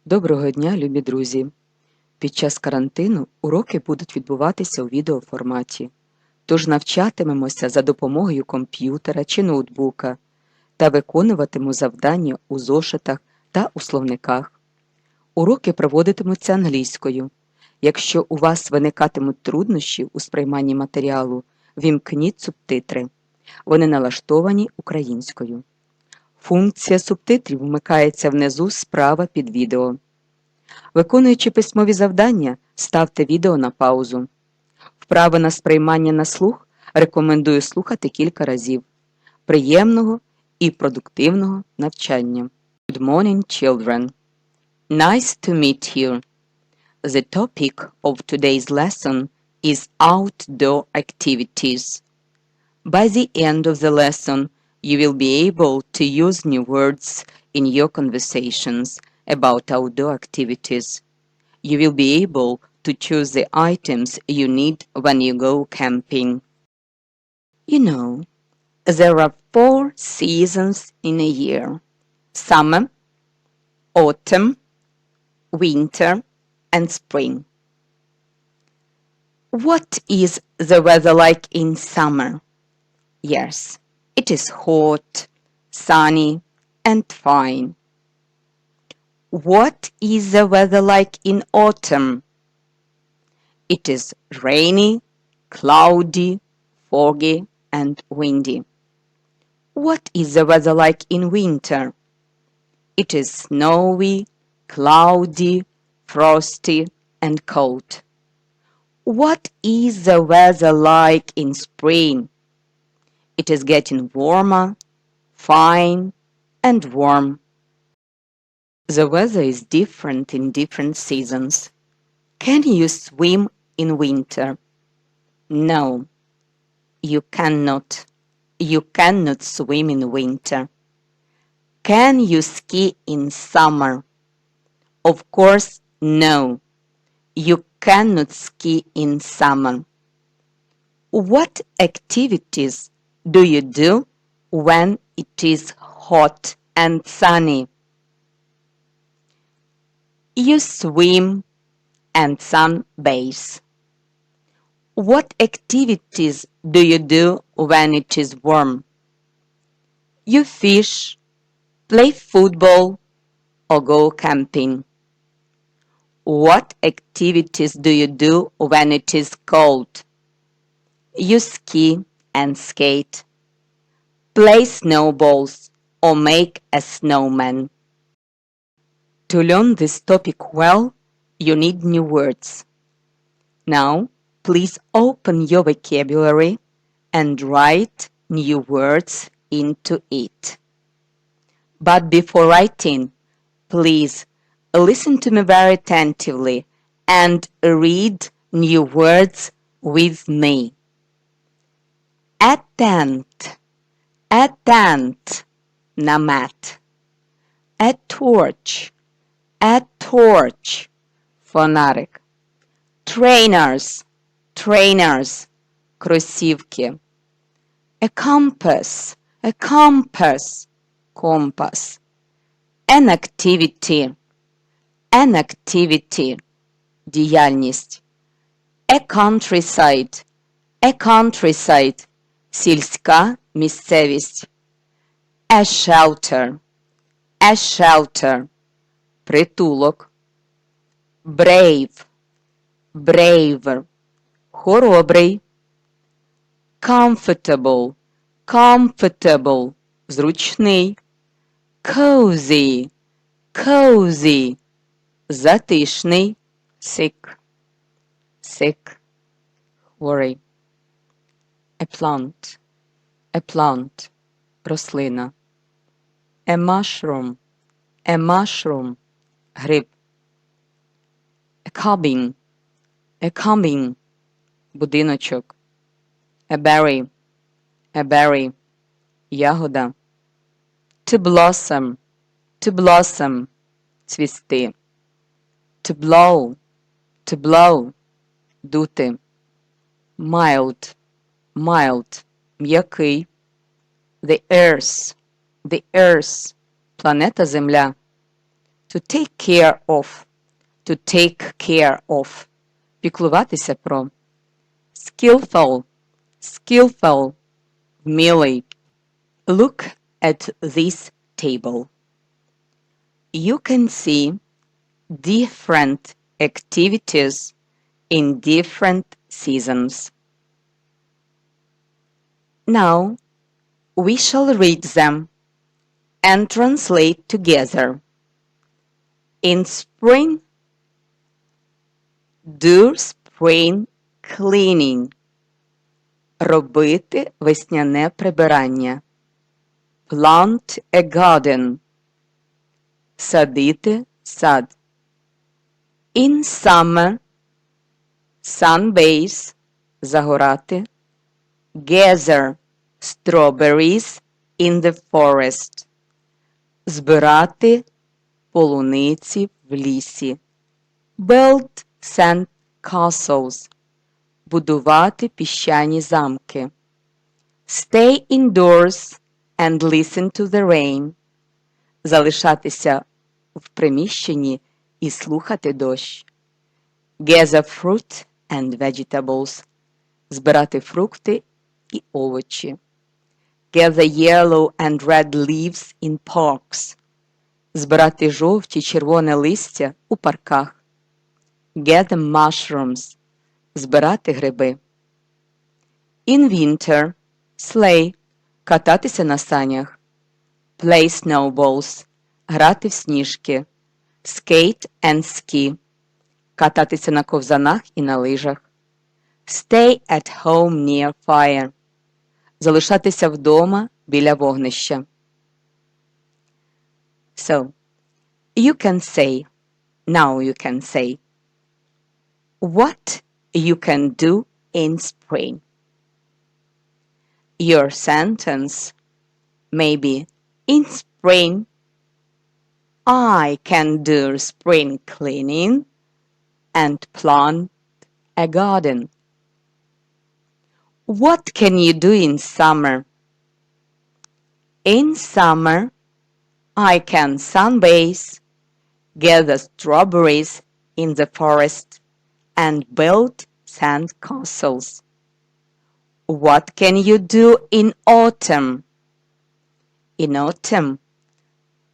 Доброго дня, любі друзі! Під час карантину уроки будуть відбуватися у відеоформаті, тож навчатимемося за допомогою комп'ютера чи ноутбука та виконуватимемо завдання у зошитах та у словниках. Уроки проводитимуться англійською. Якщо у вас виникатимуть труднощі у сприйманні матеріалу, вімкніть субтитри. Вони налаштовані українською. Функція субтитрів вмикається внизу справа під відео. Виконуючи письмові завдання, ставте відео на паузу. Вправи на сприймання на слух рекомендую слухати кілька разів. Приємного і продуктивного навчання. Good morning, children. Nice to meet you. The topic of today's lesson is outdoor activities. By the end of the lesson, you will be able to use new words in your conversations about outdoor activities. You will be able to choose the items you need when you go camping. You know, there are 4 seasons in a year: summer, autumn, winter, and spring. What is the weather like in summer? Yes, it is hot, sunny, and fine. What is the weather like in autumn? It is rainy, cloudy, foggy, and windy. What is the weather like in winter? It is snowy, cloudy, frosty, and cold. What is the weather like in spring? It is getting warmer, fine, and warm. The weather is different in different seasons. Can you swim in winter? No, you cannot. You cannot swim in winter. Can you ski in summer? Of course, no. You cannot ski in summer. What activities do you do when it is hot and sunny? You swim and sunbathe. What activities do you do when it is warm? You fish, play football, or go camping. What activities do you do when it is cold? You ski and skate, play snowballs, or make a snowman. To learn this topic well, you need new words. Now, please open your vocabulary and write new words into it. But before writing, please listen to me very attentively and read new words with me. A tent, намет. A torch, фонарик. Trainers, кросівки. A compass, компас. An activity, діяльність. A countryside, сільська місцевість. A shelter, притулок. Brave, хоробрий. Comfortable, зручний. Cozy, затишний. Sick, хворий. A plant, рослина. A mushroom, гриб. A cabin, будиночок. A berry, ягода. To blossom, цвісти. To blow, дути. Mild, м'який. The earth, планета Земля. To take care of. To take care of. Піклуватися про. Skillful. Skillful. Вмілий. Look at this table. You can see different activities in different seasons. Now, we shall read them and translate together. In spring, do spring cleaning. Робити весняне прибирання. Plant a garden. Садити сад. In summer, sunbathe, загорати. Gather strawberries in the forest. Збирати полуниці в лісі. Build sand castles. Будувати піщані замки. Stay indoors and listen to the rain. Залишатися в приміщенні і слухати дощ. Gather fruit and vegetables. Збирати фрукти і овочі. Gather yellow and red leaves in parks. Збирати жовті, червоне листя у парках. Gather mushrooms. Збирати гриби. In winter, sleigh. Кататися на санях. Play snowballs. Грати в сніжки. Skate and ski. Кататися на ковзанах і на лижах. Stay at home near fire. Залишатися вдома біля вогнища. So, you can say, now you can say, what you can do in spring. Your sentence may be, in spring, I can do spring cleaning and plant a garden. What can you do in summer? In summer, I can sunbathe, gather strawberries in the forest, and build sand castles. What can you do in autumn? In autumn,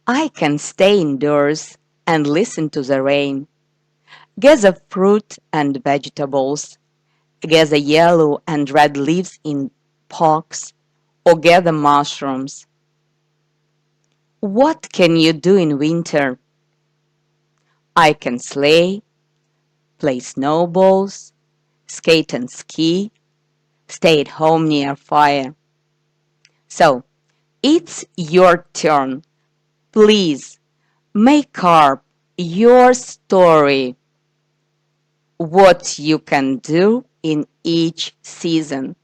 I can stay indoors and listen to the rain, gather fruit and vegetables, gather yellow and red leaves in parks, or gather mushrooms. What can you do in winter? I can sleigh, play snowballs, skate and ski, stay at home near fire. So, it's your turn. Please, make up your story. What you can do in each season.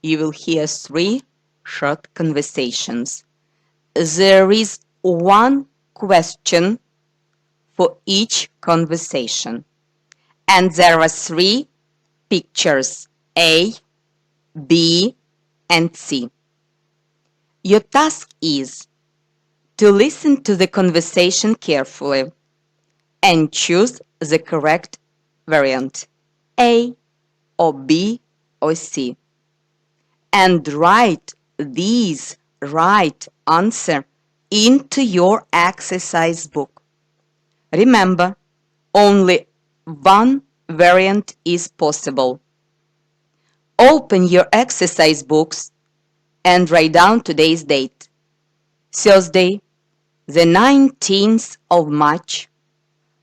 You will hear 3 short conversations. There is 1 question for each conversation. And there are 3 pictures, A, B, and C. Your task is to listen to the conversation carefully and choose the correct variant, A or B or C, and write these right answer into your exercise book. Remember, only 1 variant is possible. Open your exercise books and write down today's date. Thursday, the 19th of March.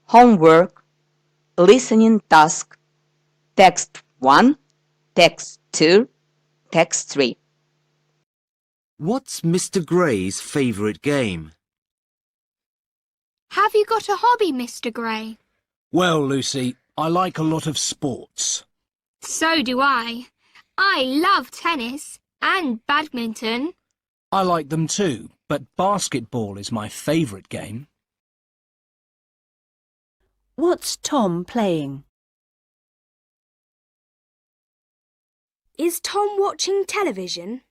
Homework, listening task, text 1, text 2, text 3. What's Mr. Gray's favourite game? Have you got a hobby, Mr. Gray? Well, Lucy, I like a lot of sports. So do I. I love tennis and badminton. I like them too, but basketball is my favourite game. What's Tom playing? Is Tom watching television?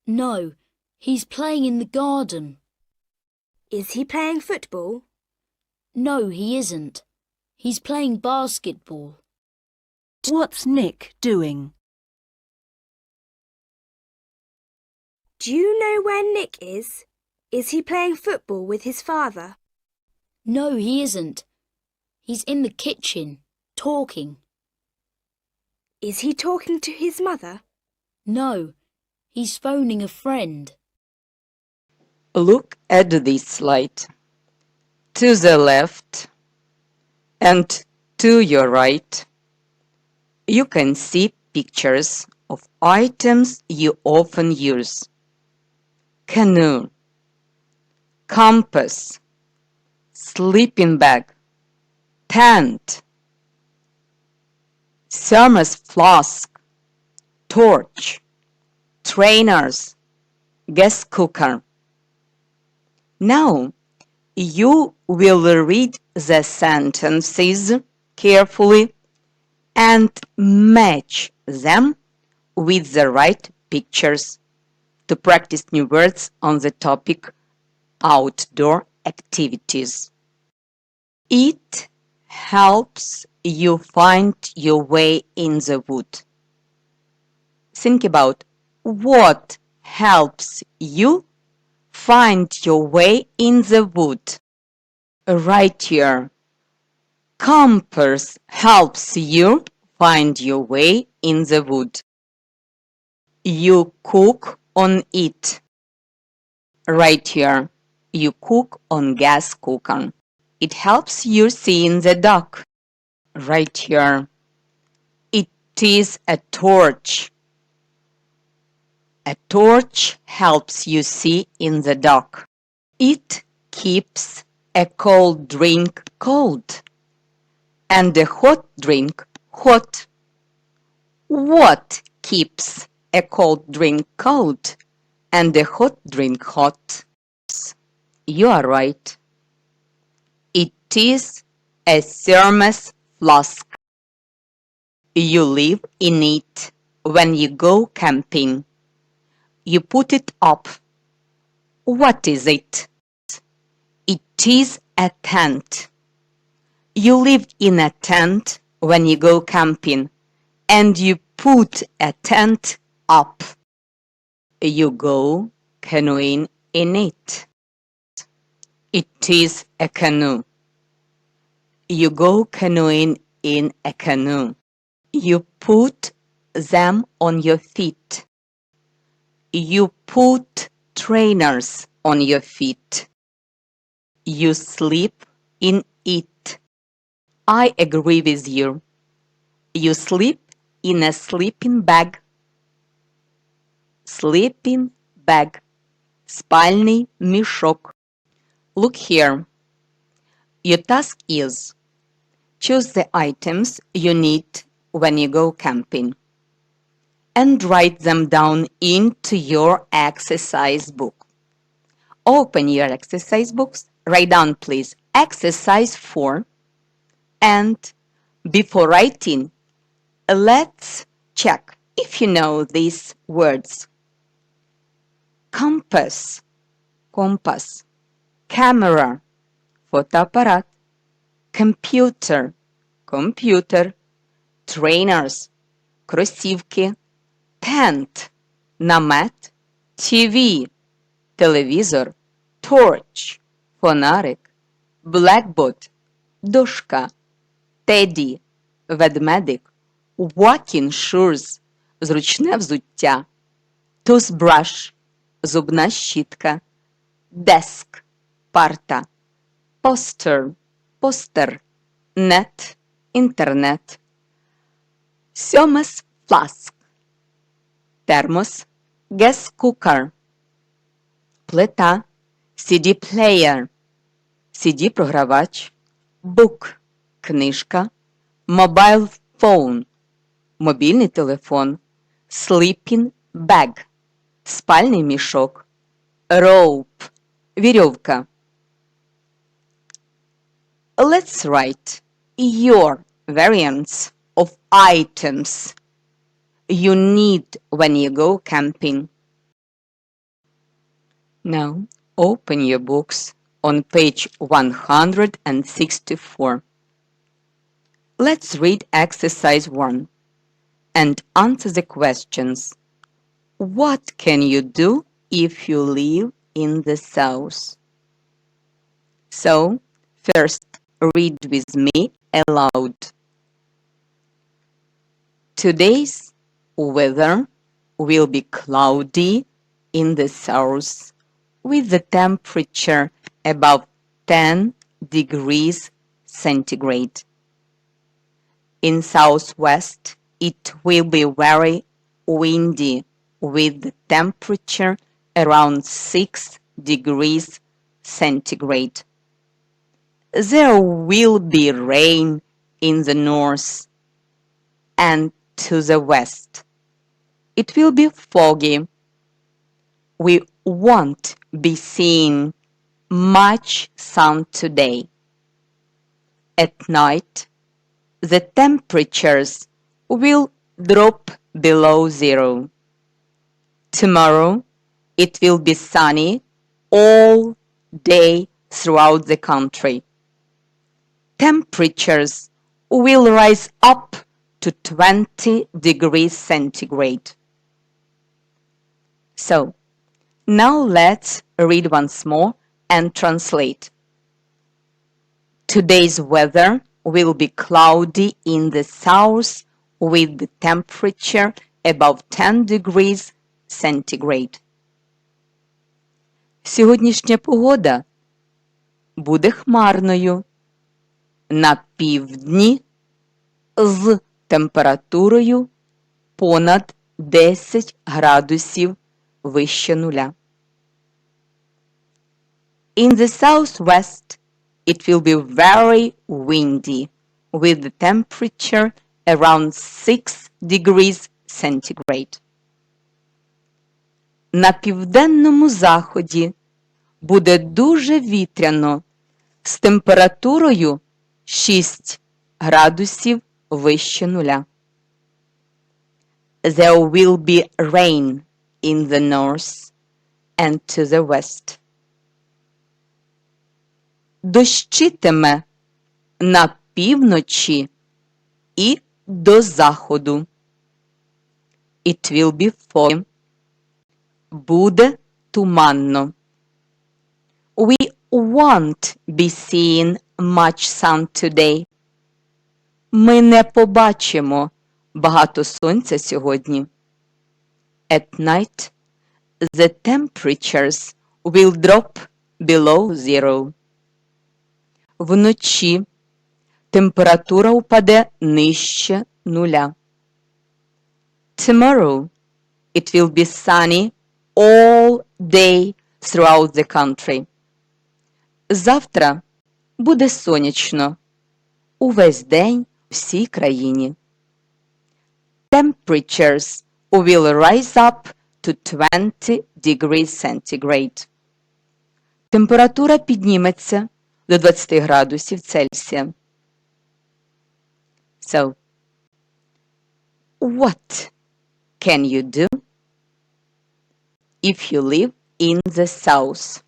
No, he's playing in the garden. Is he playing football? No, he isn't. He's playing basketball. What's Nick doing? Do you know where Nick is? Is he playing football with his father? No, he isn't. He's in the kitchen, talking. Is he talking to his mother? No, he's phoning a friend. Look at this slide. To the left and to your right, you can see pictures of items you often use. Canoe, compass, sleeping bag, tent, thermos flask, torch, trainers, gas cooker. Now, you will read the sentences carefully and match them with the right pictures to practice new words on the topic outdoor activities. It helps you find your way in the wood. Think about what helps you find your way in the wood. Right here. Compass helps you find your way in the wood. You cook on it. Right here. You cook on gas cooker. It helps you see in the dark. Right here. It is a torch. A torch helps you see in the dark. It keeps a cold drink cold and a hot drink hot. What keeps a cold drink cold and a hot drink hot? You are right. It is a thermos flask. You live in it when you go camping. You put it up. What is it? It is a tent. You live in a tent when you go camping, and you put a tent up. You go canoeing in it. It is a canoe. You go canoeing in a canoe. You put them on your feet. You put trainers on your feet. You sleep in it. I agree with you. You sleep in a sleeping bag. Sleeping bag. Спальный мешок. Look here. Your task is choose the items you need when you go camping and write them down into your exercise book. Open your exercise books. Write down, please, exercise 4. And before writing, let's check if you know these words. Compass, compass. Camera, фотоаппарат. Computer, computer. Trainers, кроссівки. Tent, намет. TV, телевізор. Torch, фонарик. Blackboard, дошка. Teddy, ведмедик. Walking shoes, зручне взуття. Toothbrush, зубна щітка. Desk, парта. Poster, постер. Net, інтернет. Thermos flask, термос. Gas cooker, плита. CD player, CD-програвач. Book, книжка. Mobile phone, мобільний телефон. Sleeping bag, спальний мішок. Rope, вірьовка. Let's write your variants of items you need when you go camping. Now, open your books on page 164. Let's read exercise 1 and answer the questions. What can you do if you live in the south? So, first, read with me aloud. Today's weather will be cloudy in the south with the temperature above 10 degrees centigrade. In southwest, it will be very windy with the temperature around 6 degrees centigrade. There will be rain in the north and to the west. It will be foggy. We won't be seeing much sun today. At night, the temperatures will drop below zero. Tomorrow, it will be sunny all day throughout the country. Temperatures will rise up to 20 degrees centigrade. So, now let's read once more and translate. Today's weather will be cloudy in the south with the temperature above 10 degrees centigrade. Сьогоднішня погода буде хмарною на півдні з температурою понад 10 градусів вище нуля. In the southwest, it will be very windy with the temperature around 6 degrees centigrade. На південному заході буде дуже вітряно з температурою 6 градусів вище нуля. There will be rain in the north and to the west. Дощитиме на півночі і до заходу. It will be foggy. Буде туманно. We won't be seeing much sun today. Ми не побачимо багато сонця сьогодні. At night, the temperatures will drop below zero. Вночі температура упаде нижче нуля. Tomorrow, it will be sunny all day throughout the country. Завтра буде сонячно увесь день у всій країні. Temperatures will rise up to 20 degrees centigrade. Температура підніметься до 20 градусів Цельсія. So, what can you do if you live in the south?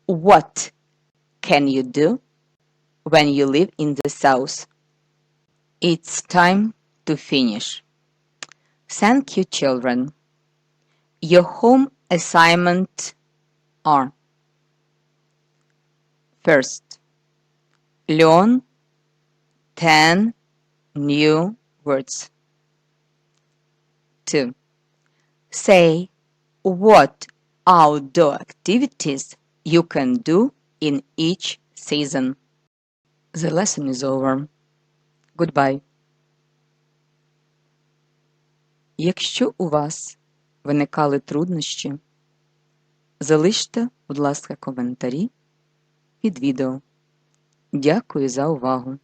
What can you do when you live in the south? It's time to finish. Thank you, children. Your home assignment are: first, learn 10 new words. 2. Say what outdoor activities you can do in each season. The lesson is over. Goodbye. Якщо у вас виникали труднощі, залиште, будь ласка, коментарі під відео. Дякую за увагу!